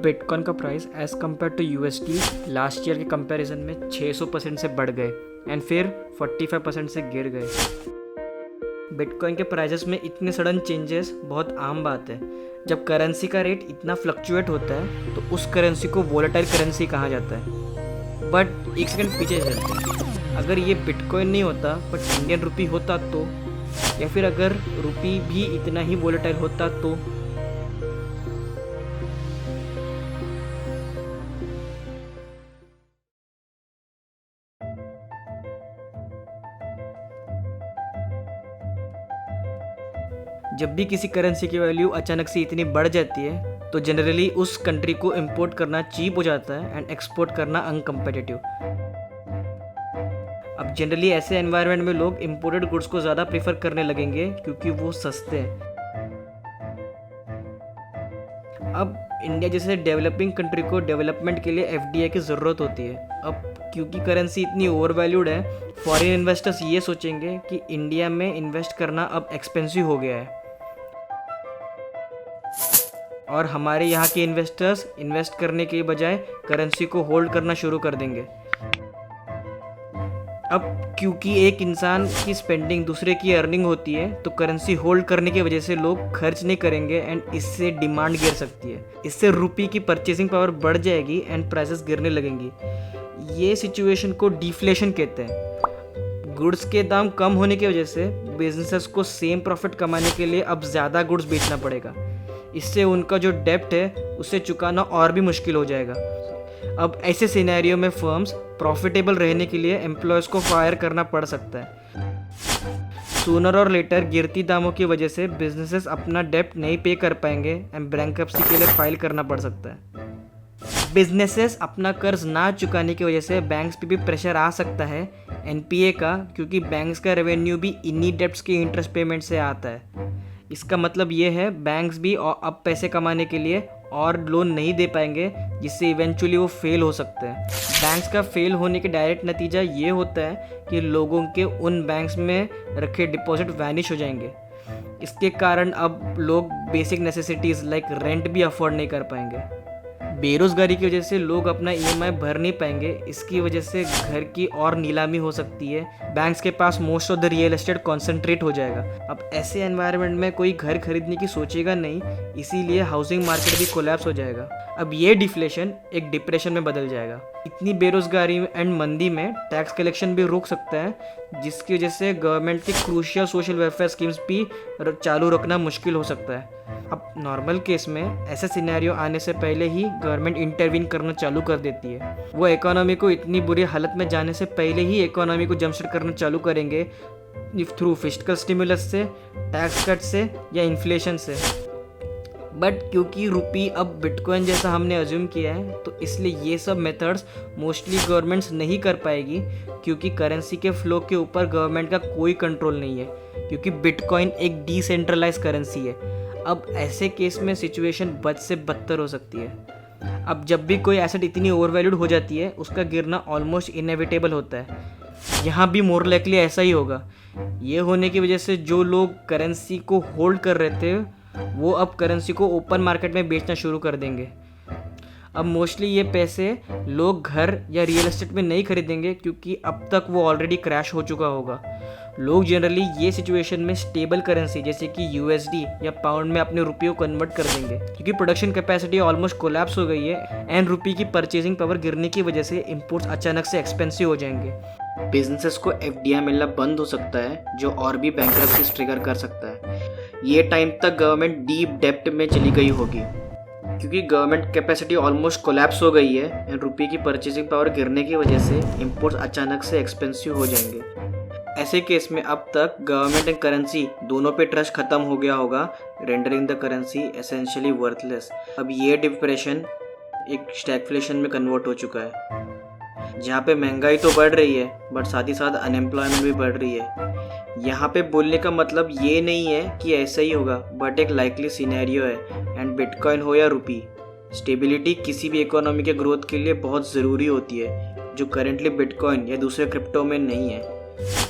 Bitcoin का price as compare to USD last year के comparison में 600% से बढ़ गए एंड फिर 45% से गिर गए। बिटकॉइन के प्राइसेस में इतने सडन चेंजेस बहुत आम बात है। जब करेंसी का रेट इतना फ्लक्चुएट होता है तो उस करेंसी को वोलेटाइल करेंसी कहा जाता है। बट एक सेकंड पीछे चलते हैं, अगर ये बिटकॉइन नहीं होता बट इंडियन रुपी होता तो, या फिर अगर रुपी भी इतना ही वोलेटाइल होता तो। जब भी किसी करेंसी की वैल्यू अचानक से इतनी बढ़ जाती है तो जनरली उस कंट्री को इंपोर्ट करना चीप हो जाता है एंड एक्सपोर्ट करना अनकम्पिटिटिव। अब जनरली ऐसे एनवायरनमेंट में लोग इंपोर्टेड गुड्स को ज़्यादा प्रेफर करने लगेंगे क्योंकि वो सस्ते हैं। अब इंडिया जैसे डेवलपिंग कंट्री को डेवलपमेंट के लिए एफडीआई की ज़रूरत होती है। अब क्योंकि करेंसी इतनी ओवर वैल्यूड है, फॉरेन इन्वेस्टर्स ये सोचेंगे कि इंडिया में इन्वेस्ट करना अब एक्सपेंसिव हो गया है और हमारे यहाँ के इन्वेस्टर्स इन्वेस्ट करने के बजाय करेंसी को होल्ड करना शुरू कर देंगे। अब क्योंकि एक इंसान की स्पेंडिंग दूसरे की अर्निंग होती है तो करेंसी होल्ड करने की वजह से लोग खर्च नहीं करेंगे एंड इससे डिमांड गिर सकती है। इससे रुपये की परचेसिंग पावर बढ़ जाएगी एंड प्राइसेस गिरने लगेंगी। ये सिचुएशन को डिफ्लेशन कहते हैं। गुड्स के दाम कम होने की वजह से बिजनेसेस को सेम प्रॉफिट कमाने के लिए अब ज़्यादा गुड्स बेचना पड़ेगा। इससे उनका जो डेब्ट है उसे चुकाना और भी मुश्किल हो जाएगा। अब ऐसे सिनेरियो में फर्म्स प्रॉफिटेबल रहने के लिए एम्प्लॉयज़ को फायर करना पड़ सकता है। सूनर और लेटर गिरती दामों की वजह से बिजनेसेस अपना डेब्ट नहीं पे कर पाएंगे एंड बैंक्रप्सी के लिए फाइल करना पड़ सकता है। बिजनेसेस अपना कर्ज ना चुकाने की वजह से बैंक्स पे भी प्रेशर आ सकता है एनपीए का, क्योंकि बैंक्स का रेवेन्यू भी इन्हीं डेब्ट्स के इंटरेस्ट पेमेंट से आता है। इसका मतलब ये है बैंक्स भी अब पैसे कमाने के लिए और लोन नहीं दे पाएंगे, जिससे इवेंचुअली वो फेल हो सकते हैं। बैंक्स का फेल होने के डायरेक्ट नतीजा ये होता है कि लोगों के उन बैंक्स में रखे डिपॉजिट वैनिश हो जाएंगे। इसके कारण अब लोग बेसिक नेसेसिटीज़ लाइक रेंट भी अफोर्ड नहीं कर पाएंगे। बेरोज़गारी की वजह से लोग अपना ईएमआई भर नहीं पाएंगे। इसकी वजह से घर की और नीलामी हो सकती है। बैंक्स के पास most of the real estate concentrate हो जाएगा। अब ऐसे एनवायरनमेंट में कोई घर खरीदने की सोचेगा नहीं, इसीलिए हाउसिंग मार्केट भी कोलैप्स हो जाएगा। अब ये डिफ्लेशन एक डिप्रेशन में बदल जाएगा। इतनी बेरोज़गारी एंड मंदी में टैक्स कलेक्शन भी रुक सकता है, जिसकी वजह से गवर्नमेंट की क्रूशियल सोशल वेलफेयर स्कीम्स भी चालू रखना मुश्किल हो सकता है। अब नॉर्मल केस में ऐसा सिनेरियो आने से पहले ही गवर्नमेंट इंटरवीन करना चालू कर देती है। वो इकोनॉमी को इतनी बुरी हालत में जाने से पहले ही इकोनॉमी को जंपस्टार्ट करना चालू करेंगे, थ्रू फिस्कल स्टिमुलस से, टैक्स कट से या इन्फ्लेशन से। बट क्योंकि रुपी अब बिटकॉइन जैसा हमने अज्यूम किया है तो इसलिए ये सब मेथड्स मोस्टली गवर्नमेंट्स नहीं कर पाएगी, क्योंकि करेंसी के फ्लो के ऊपर गवर्नमेंट का कोई कंट्रोल नहीं है, क्योंकि बिटकॉइन एक डिसेंट्रलाइज करेंसी है। अब ऐसे केस में सिचुएशन बद से बदतर हो सकती है। अब जब भी कोई एसेट इतनी ओवरवैल्यूड हो जाती है उसका गिरना ऑलमोस्ट इनएविटेबल होता है। यहाँ भी मोर लाइकली ऐसा ही होगा। ये होने की वजह से जो लोग करेंसी को होल्ड कर रहे थे वो अब करेंसी को ओपन मार्केट में बेचना शुरू कर देंगे। अब मोस्टली ये पैसे लोग घर या रियल एस्टेट में नहीं खरीदेंगे, क्योंकि अब तक वो ऑलरेडी क्रैश हो चुका होगा। लोग जनरली ये सिचुएशन में स्टेबल करेंसी जैसे कि यूएसडी या पाउंड में अपने रुपये को कन्वर्ट कर देंगे, क्योंकि प्रोडक्शन कैपेसिटी ऑलमोस्ट कोलैप्स हो गई है एंड रुपये की परचेसिंग पावर गिरने की वजह से इंपोर्ट्स अचानक से एक्सपेंसिव हो जाएंगे। बिजनेसेस को एफडीआई मिलना बंद हो सकता है, जो और भी बैंक्रप्सी ट्रिगर कर सकता है। ये टाइम तक गवर्नमेंट डीप डेब्ट में चली गई होगी, क्योंकि गवर्नमेंट कैपेसिटी ऑलमोस्ट कोलैप्स हो गई है एंड रुपये की परचेसिंग पावर गिरने की वजह से इंपोर्ट्स अचानक से एक्सपेंसिव हो जाएंगे। ऐसे केस में अब तक गवर्नमेंट एंड करेंसी दोनों पे ट्रस्ट खत्म हो गया होगा, rendering the currency essentially worthless. अब ये डिप्रेशन एक स्टैगफ्लेशन में कन्वर्ट हो चुका है, जहाँ पे महंगाई तो बढ़ रही है बट साथ ही साथ अनएम्प्लॉयमेंट भी बढ़ रही है। यहाँ पे बोलने का मतलब ये नहीं है कि ऐसा ही होगा, बट एक लाइकली सिनेरियो है। एंड बिटकॉइन हो या रुपी, स्टेबिलिटी किसी भी इकोनॉमी के ग्रोथ के लिए बहुत ज़रूरी होती है, जो करेंटली बिटकॉइन या दूसरे क्रिप्टो में नहीं है।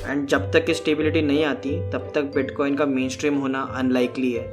एंड जब तक स्टेबिलिटी नहीं आती तब तक बिटकॉइन का मेन स्ट्रीम होना अनलाइकली है।